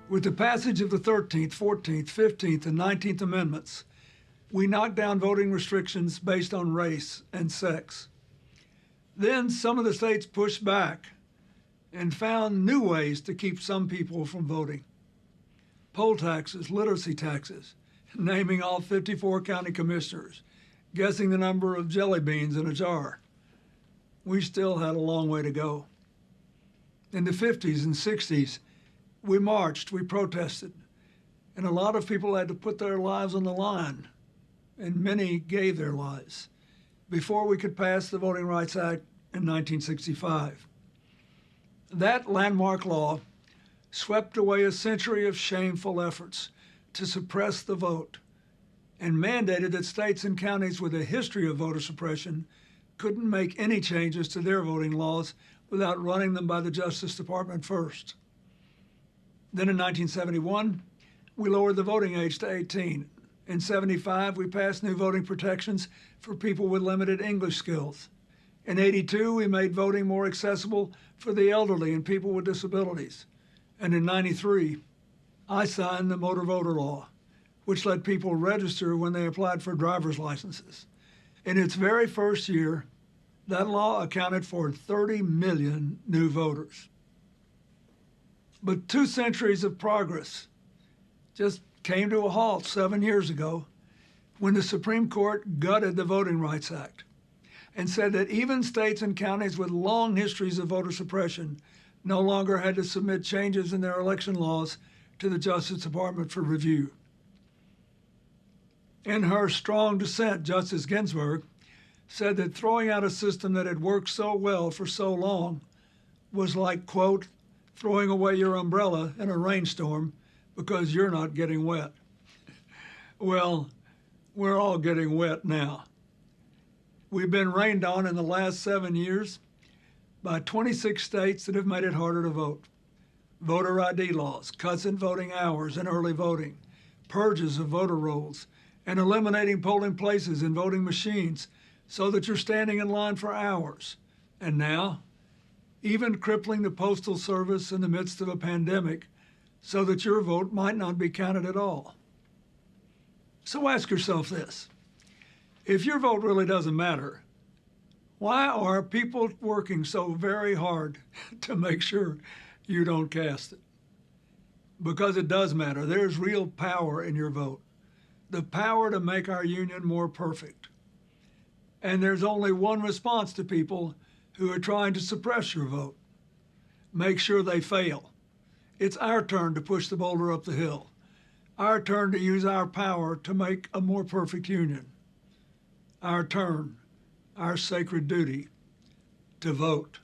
With the passage of the 13th, 14th, 15th, and 19th Amendments, we knocked down voting restrictions based on race and sex. Then some of the states pushed back and found new ways to keep some people from voting. Poll taxes, literacy taxes, naming all 54 county commissioners, guessing the number of jelly beans in a jar. We still had a long way to go. In the 50s and 60s, we marched, we protested, and a lot of people had to put their lives on the line, and many gave their lives before we could pass the Voting Rights Act in 1965. That landmark law swept away a century of shameful efforts to suppress the vote and mandated that states and counties with a history of voter suppression couldn't make any changes to their voting laws without running them by the Justice Department first. Then in 1971, we lowered the voting age to 18. In 75, we passed new voting protections for people with limited English skills. In 82, we made voting more accessible for the elderly and people with disabilities. And in 93, I signed the motor voter law, which let people register when they applied for driver's licenses. In its very first year, that law accounted for 30 million new voters. But 2 centuries of progress just came to a halt 7 years ago when the Supreme Court gutted the Voting Rights Act and said that even states and counties with long histories of voter suppression no longer had to submit changes in their election laws to the Justice Department for review. In her strong dissent, Justice Ginsburg said that throwing out a system that had worked so well for so long was like, quote, throwing away your umbrella in a rainstorm because you're not getting wet. Well, we're all getting wet now. We've been rained on in the last 7 years by 26 states that have made it harder to vote. Voter ID laws, cuts in voting hours and early voting, purges of voter rolls, and eliminating polling places and voting machines so that you're standing in line for hours. And now, even crippling the Postal Service in the midst of a pandemic so that your vote might not be counted at all. So ask yourself this: if your vote really doesn't matter, why are people working so very hard to make sure you don't cast it? Because it does matter. There's real power in your vote, the power to make our union more perfect. And there's only one response to people who are trying to suppress your vote: make sure they fail. It's our turn to push the boulder up the hill, our turn to use our power to make a more perfect union, our turn, our sacred duty to vote.